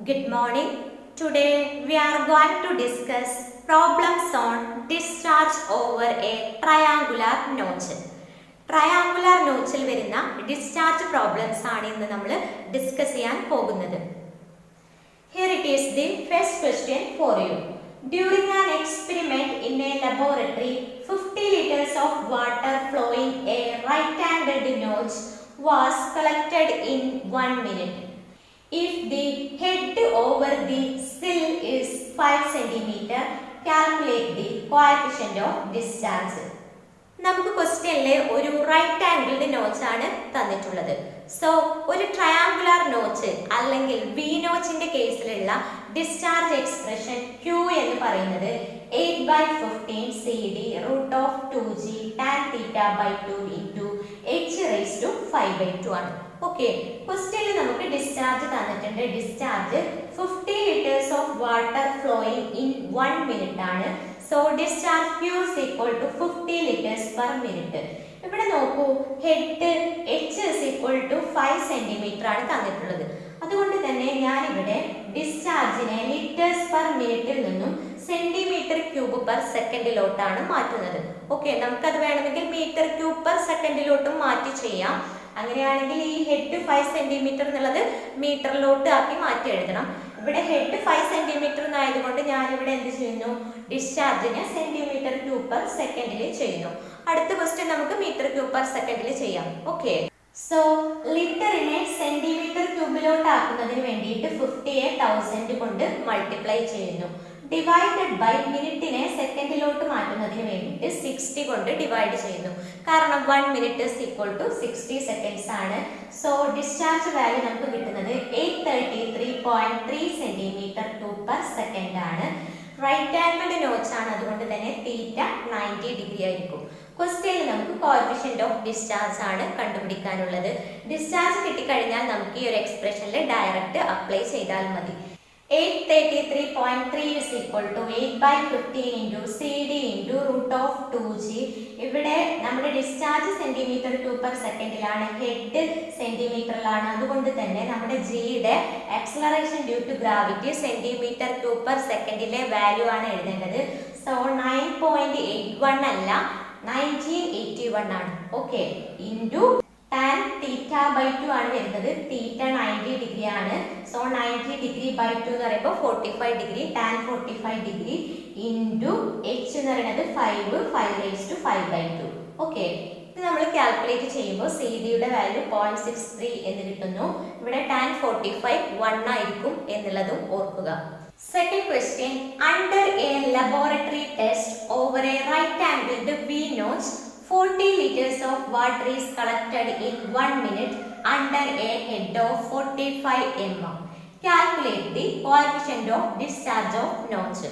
Good morning. Today we are going to discuss problems on discharge over a triangular notch. Triangular notchil വരുന്ന discharge problems ആണ് ഇന്ന് നമ്മൾ discuss ചെയ്യാൻ പോകുന്നത്. Here it is the first question for you. During an experiment in a laboratory, 50 liters of water flowing a right-angled notch was collected in 1 minute. If the head over the sill is 5 cm, calculate the coefficient of discharge. നമുക്ക് ക്വസ്റ്റ്യനിലെ ഒരു right angled notch ആണ് തന്നിട്ടുള്ളത്. So ഒരു triangular notch അല്ലെങ്കിൽ V നോച്ചിന്റെ കേസിലുള്ള discharge expression Q എന്ന് പറയുന്നത് 8/15 CD √2g tan θ/2 into h raised to 5/2 ആണ്. Okay, ക്വസ്റ്റ്യനിൽ നമുക്ക് ഡിസ്ചാർജ് തന്നിട്ടുണ്ട്. Discharge 50 liters of water flowing in 1 minute ആണ്. So discharge Q is equal to 50 liters per minute. ഇവിടെ നോക്കൂ, head h is equal to 5 cm ആണ് തന്നിട്ടുള്ളത്. അതുകൊണ്ട് തന്നെ ഞാൻ ഇവിടെ ഡിസ്ചാർജിനെ ലിറ്റേഴ്സ് പെർ മിനിറ്റിൽ നിന്നും സെന്റിമീറ്റർ ക്യൂബ് പെർ സെക്കൻഡിലോട്ടാണ് മാറ്റുന്നത്. ഓക്കെ, നമുക്കത് വേണമെങ്കിൽ മീറ്റർ ക്യൂബ് പെർ സെക്കൻഡിലോട്ടും മാറ്റി ചെയ്യാം. അങ്ങനെയാണെങ്കിൽ ഈ ഹെഡ് 5 സെന്റിമീറ്റർ എന്നുള്ളത് മീറ്ററിലോട്ട് ആക്കി മാറ്റി എഴുതണം. ഇവിടെ ഹെഡ് 5 സെന്റിമീറ്റർ എന്നായതുകൊണ്ട് ഞാൻ ഇവിടെ എന്ത് ചെയ്യുന്നു, ഡിസ്ചാർജിനെ സെന്റിമീറ്റർ ക്യൂബ് പെർ സെക്കൻഡിൽ ചെയ്യുന്നു. അടുത്ത ക്വസ്റ്റ്യൻ നമുക്ക് മീറ്റർ ക്യൂബ് പെർ സെക്കൻഡിൽ ചെയ്യാം. ഓക്കെ, സോ ലിറ്ററിനെ സെന്റിമീറ്റർ ക്യൂബിലോട്ട് ആക്കുന്നതിന് വേണ്ടിയിട്ട് 50യെ 1000 കൊണ്ട് മൾട്ടിപ്ലൈ ചെയ്യുന്നു. ഡിവൈഡഡ് ബൈ മിനിറ്റിനെ സെക്കൻഡിലോട്ട് മാറ്റുന്നതിന് വേണ്ടിയിട്ട് 60 കൊണ്ട് ഡിവൈഡ് ചെയ്യുന്നു. കാരണം 1 minute is equal to 60 seconds ആണ്. സോ ഡിസ്ചാർജ് വാല്യൂ നമുക്ക് കിട്ടുന്നത് 833.3 സെന്റിമീറ്റർ ക്യൂബ് പെർ സെക്കൻഡ് ആണ്. റൈറ്റ് ആംഗിൾഡ് നോച്ച് ആണ്, അതുകൊണ്ട് തന്നെ θ 90 ഡിഗ്രി ആയിരിക്കും. ക്വസ്റ്റ്യനിൽ നമുക്ക് കോഎഫിഷ്യന്റ് ഓഫ് ഡിസ്ചാർജ് ആണ് കണ്ടുപിടിക്കാനുള്ളത്. ഡിസ്ചാർജ് കിട്ടിക്കഴിഞ്ഞാൽ നമുക്ക് ഈ ഒരു എക്സ്പ്രഷനിൽ ഡയറക്റ്റ് അപ്ലൈ ചെയ്താൽ മതി. 833.3 is equal to 8/15 into CD into √2g. ഇവിടെ നമ്മുടെ ഡിസ്ചാർജ് സെന്റിമീറ്റർ ക്യൂബ് പെർ സെക്കൻഡിലാണ്, ഹെഡ് സെന്റിമീറ്ററിലാണ്. അതുകൊണ്ട് തന്നെ നമ്മുടെ ജിയുടെ acceleration due to gravity centimetre cube per സെക്കൻഡിലെ വാല്യൂ ആണ് എഴുതേണ്ടത്. സോ 9.81 അല്ല 1981 ആണ്. ഓക്കെ, ഇൻറ്റു tan θ/2 ആണ് വരുന്നത്. θ 90 ഡിഗ്രി ആണ്. സോ 90 ഡിഗ്രി ബൈ 2 എന്ന് പറയുമ്പോൾ 45 degree, tan 45 degree into h എന്ന് പറയുന്നത് 5 raised to 5/2. ഓക്കെ, ഇത് നമ്മൾ കാൽക്കുലേറ്റ് ചെയ്യുമ്പോൾ സി ഡിയുടെ വാല്യൂ 0.63 എന്ന് കിട്ടുന്നു. ഇവിടെ tan 45 1 ആയിരിക്കും എന്നുള്ളതും ഓർക്കുക. Second question, under a laboratory test over a right angled V notch, 40 liters of water is collected in 1 minute under a head of 45 mm. Calculate the coefficient of discharge of notch.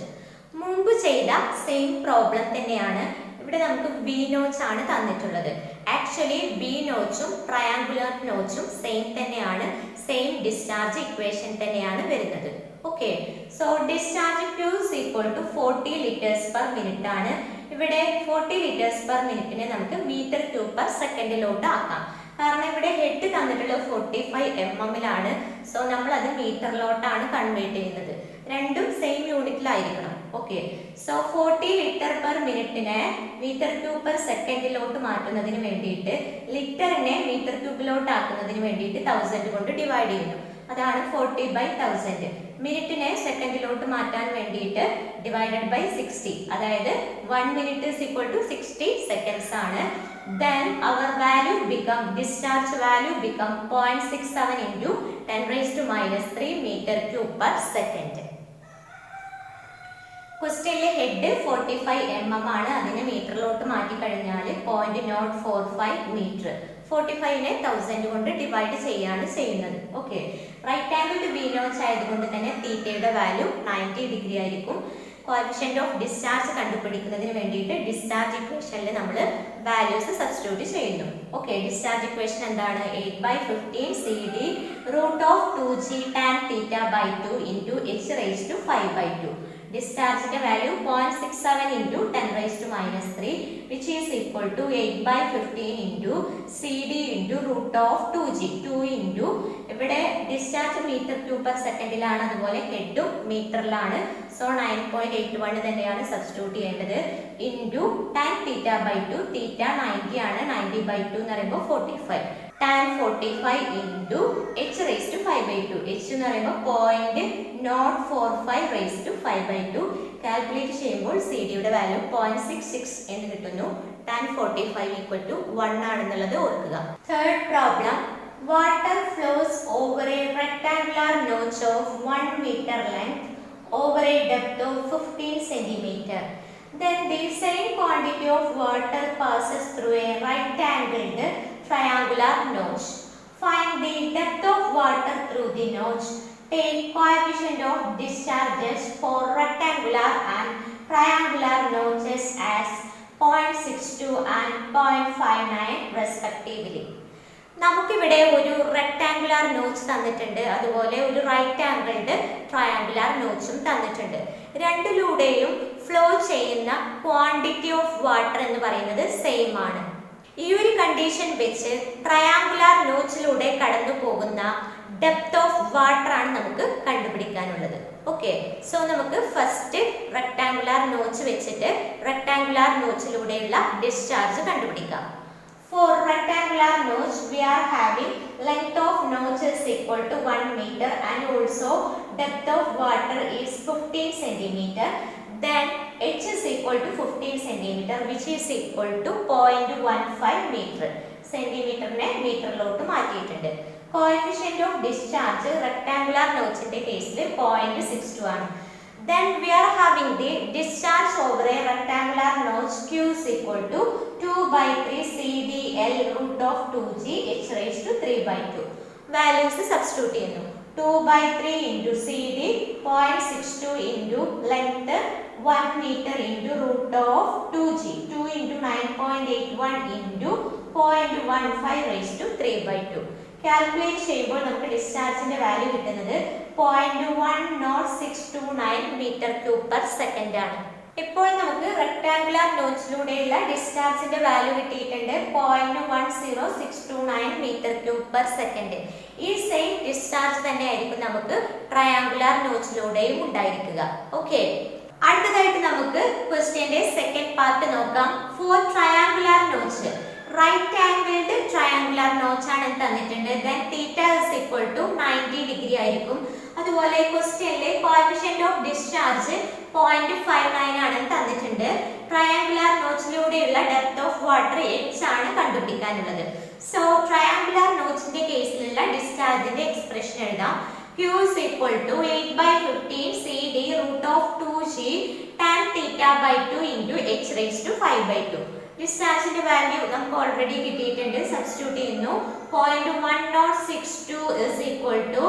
മുമ്പ് ചെയ്ത same problem തന്നെയാണ്. ഇവിടെ നമുക്ക് V notch ആണ് തന്നിട്ടുള്ളത്. Actually we നോച്ചും triangular നോച്ചും same തന്നെയാണ്, same discharge equation തന്നെയാണ് വരുന്നത്. Okay, so discharge Q is equal to 40 liters per minute ആണ്. ഇവിടെ 40 liters per minute നമുക്ക് മീറ്റർ ക്യൂബ് പെർ സെക്കൻഡിലോട്ട് ആക്കാം. കാരണം ഇവിടെ ഹെഡ് തന്നിട്ടുള്ളത് 45 mm. സോ നമ്മൾ അത് മീറ്ററിലോട്ടാണ് കൺവേർട്ട് ചെയ്യുന്നത്. രണ്ടും സെയിം യൂണിറ്റിലായിരിക്കണം. ഓക്കെ, സോ 40 ലിറ്റർ പെർ മിനിറ്റിനെ മീറ്റർ ക്യൂബ് പെർ സെക്കൻഡിലോട്ട് മാറ്റുന്നതിന് വേണ്ടിയിട്ട് ലിറ്ററിനെ മീറ്റർ ക്യൂബിലോട്ട് ആക്കുന്നതിന് വേണ്ടിയിട്ട് 1000 കൊണ്ട് ഡിവൈഡ് ചെയ്യുന്നു. അതാണ് 40/1000. മിനിറ്റിനെ സെക്കൻഡിലോട്ട് മാറ്റാൻ വേണ്ടിയിട്ട് ഡിവൈഡഡ് ബൈ 60, അതായത് 1 minute is equal to 60 seconds ആണ്. Then our value become discharge value become 0.67 into 10 raised to -3 meter cube per second. ക്വസ്റ്റ്യനിലെ ഹെഡ് 45 mm ആണ്, അതിനെ മീറ്ററിലോട്ട് മാറ്റി കഴിഞ്ഞാൽ 0.045 മീറ്റർ. 45നെ 1000 കൊണ്ട് ഡിവൈഡ് ചെയ്യാണ് ചെയ്യുന്നത്. Okay, right angled V notch ആയതുകൊണ്ട് തന്നെ തീറ്റയുടെ വാല്യൂ 90 ഡിഗ്രി ആയിരിക്കും. കോഎഫിഷ്യന്റ് ഓഫ് ഡിസ്ചാർജ് കണ്ടുപിടിക്കുന്നതിന് വേണ്ടിയിട്ട് ഡിസ്ചാർജ് ഇക്വേഷനിൽ നമ്മൾ വാല്യൂസ് സബ്സ്റ്റിറ്റ്യൂട്ട് ചെയ്യുന്നു. ഓക്കെ, ഡിസ്ചാർജ് ഇക്വേഷൻ എന്താണ്? 8/15 CD √2g tan θ/2 into h raised to 5/2. ഡിസ്ചാർജിന്റെ value 0.67 into 10⁻³ which is equal to 8/15 into CD into root of 2G. 2 into ഇവിടെ discharge metre cube per സെക്കൻഡിലാണ്, അതുപോലെ ഹെഡും മീറ്ററിലാണ്. So 9.81 തന്നെയാണ് substitute ചെയ്യേണ്ടത്. Into tan θ/2, തീറ്റ 90 ആണ്, 90/2 എന്ന് പറയുമ്പോൾ 45. tan 45 into h⁵5/2. h എന്ന് പറയുമ്പോൾ 0.045⁵5/2. കാൽക്കുലേറ്റ് ചെയ്യുമ്പോൾ സി ഡിയുടെ വാല്യൂ 0.66 എന്ന് കിട്ടുന്നു. tan 45 equal to 1 ആണെന്നുള്ളത് ഓർക്കുക. Third problem. Water flows over a rectangular notch of 1 meter length over a depth of 15 centimeter. Then the same quantity of water passes through a right-angled triangular notch. Find the depth of water through the notch. Take coefficient of discharges for rectangular and triangular notches as 0.62 and 0.59 respectively. നമുക്കിവിടെ ഒരു rectangular notch തന്നിട്ടുണ്ട്, അതുപോലെ ഒരു right angled triangular നോച്ചും തന്നിട്ടുണ്ട്. രണ്ടിലൂടെയും flow ചെയ്യുന്ന quantity of water എന്ന് പറയുന്നത് same ആണ്. ഈ ഒരു കണ്ടീഷൻ വെച്ച് ട്രയാങ്കുലർ നോച്ചിലൂടെ കടന്നു പോകുന്ന ഡെപ്ത് ഓഫ് വാട്ടർ ആണ് നമുക്ക് കണ്ടുപിടിക്കാനുള്ളത്. ഓക്കെ, സോ നമുക്ക് ഫസ്റ്റ് റെക്ടാങ്കുലർ നോച്ച് വെച്ചിട്ട് റെക്ടാങ്കുലർ നോച്ചിലൂടെയുള്ള ഡിസ്ചാർജ് കണ്ടുപിടിക്കാം. For rectangular notch, we are having length of notch is equal to 1 meter and also depth of water is 15 centimeter. Then h is equal to 15 centimeter, which is equal to 0.15 meter. സെന്റിമീറ്ററിനെ മീറ്ററിലോട്ട് മാറ്റിയിട്ടുണ്ട്. Coefficient of discharge rectangular നോച്ചിന്റെ കേസിൽ 0.62 ആണ്. Then we are having the discharge over a rectangular notch Q is equal to 2/3 CDL root of 2G h⁵3/2. Values substitute ചെയ്യുന്നു. 2/3 into CD 0.62 into length 1 meter into root of 2G 2 into 9.81 into 0.15⁵3/2. Calculate ചെയ്യുമ്പോൾ നമുക്ക് ഡിസ്ചാർജിന്റെ value കിട്ടുന്നത് 0.10629 metre cube per second ആണ്. ഇപ്പോൾ നമുക്ക് rectangular നോച്ചിലൂടെയുള്ള ഡിസ്ചാർജിന്റെ value കിട്ടിയിട്ടുണ്ട് 0.10629 metre cube per second. ഈ same discharge തന്നെ ആയിരിക്കും നമുക്ക് ട്രയാങ്കുലർ നോച്ചിലൂടെയും ഉണ്ടായിരിക്കുക. ഓക്കെ, അടുത്തതായിട്ട് നമുക്ക് ക്വസ്റ്റ്യന്റെ സെക്കൻഡ് പാർട്ട് നോക്കാം. For triangular notch right angled triangular notch ആണ് തന്നിട്ടുണ്ട്. Then theta is equal to 90 degree ആയിരിക്കും. അതുപോലെ ക്വസ്റ്റ്യനിലെ കോഎഫിഷ്യന്റ് ഓഫ് ഡിസ്ചാർജ് 0.59 ആണ് തന്നിട്ടുണ്ട്. ട്രയാങ്കുലർ നോച്ചിലൂടെയുള്ള ഡെപ്ത് ഓഫ് വാട്ടർ h ആണ് കണ്ടുപിടിക്കാനുള്ളത്. സോ ട്രയാങ്കുലർ നോച്ചിന്റെ കേസിലുള്ള ഡിസ്ചാർജിന്റെ എക്സ്പ്രഷൻ എഴുതാം. Q is equal to 8/15 CD root of 2G tan θ/2 into h⁵5/2. ഡിസ്ചാർജിന്റെ value നമുക്ക് ഓൾറെഡി കിട്ടിയിട്ടുണ്ട്, സബ്സ്റ്റിറ്റ്യൂട്ട് ചെയ്യുന്നു. 0.1062 is equal to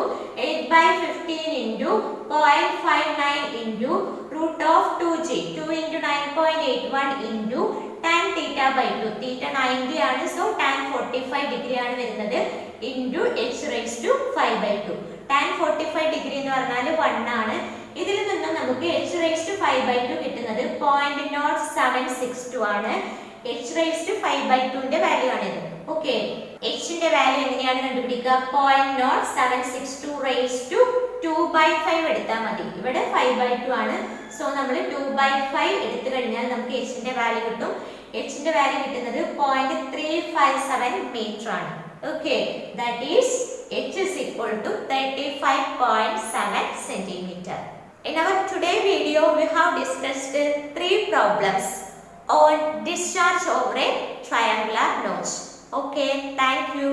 8/15 into 0.59 into root of 2G 2 into 9.81 into tan θ/2. തീറ്റ 90 ആണ്, സോ tan 45 ഡിഗ്രി ആണ് വരുന്നത്, into h⁵5/2. tan 45 ഡിഗ്രി എന്ന് പറഞ്ഞാൽ 1 ആണ്. ഇതിൽ നിന്നും നമുക്ക് h⁵5/2 കിട്ടുന്നത് 0.0762 ആണ്. h⁵5/2ന്റെ വാല്യൂ ആണിത്. ഓക്കെ, hന്റെ വാല്യൂ എങ്ങനെയാണ് കണ്ടുപിടിക്കുക? 0.0762 2/5 എടുത്താൽ മതി. ഇവിടെ 5/2 ആണ്, സോ നമ്മൾ 2/5 എടുത്തു കഴിഞ്ഞാൽ നമുക്ക് hന്റെ വാല്യൂ കിട്ടും. hന്റെ വാല്യൂ കിട്ടുന്നത് 0.357 മീറ്റർ ആണ്. Okay, that is h is equal to 35.7 centimeter. In our today video, we have discussed 3 problems on discharge over a triangular notch. Okay, thank you.